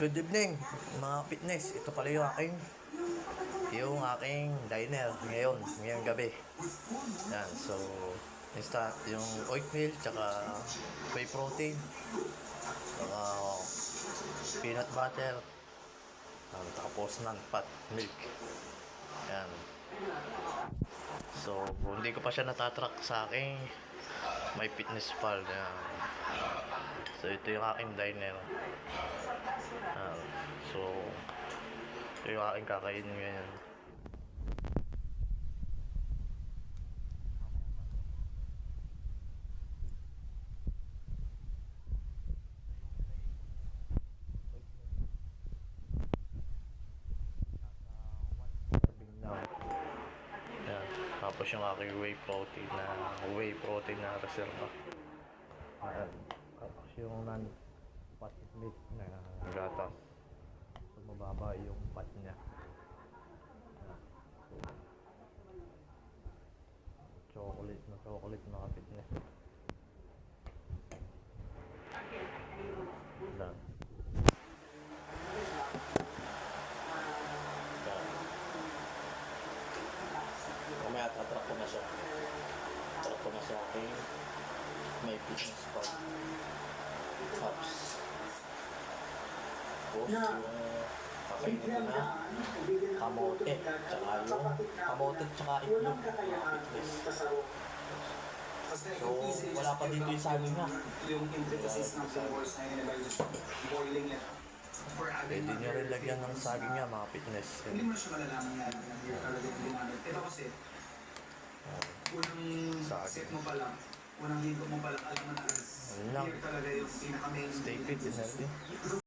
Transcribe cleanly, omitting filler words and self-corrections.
Good evening, mga fitness. Ito pala yung aking diner ngayong gabi. Yan, so yung oatmeal, tsaka whey protein, tsaka peanut butter, tapos ng pat milk. Yan. So, hindi ko pa siya natatrack sa aking My Fitness Pal. Yan. So, ito yung aking diner. So, ito yung aking kakainin ngayon. Yan. Tapos yung aking whey protein na reserva. Yan. Tapos yung non-fat milk na gatas. So, mababa yung fat niya. So, chocolate mga fitness. Yan. Mamaya tatrack ko na siya. Track ko na siya aking My Fitness Pal. Apps. Tapos yung kakainin ko na kamote. Tsaka yung kamote tsaka itlog. Fitness. So, wala pa dito yung saging nga. Yung intricacies ng flavors na yun, boiling it. Pwede nyo rin lagyan ng saging nga mga fitness. Hindi mo na siya malalaman yan. Yung talaga yung ginamit. Ito kasi, unang set mo pa lang, unang higo mo pa lang, alam mo na, Lang. talaga yung pinaka-main. Stay fit and healthy.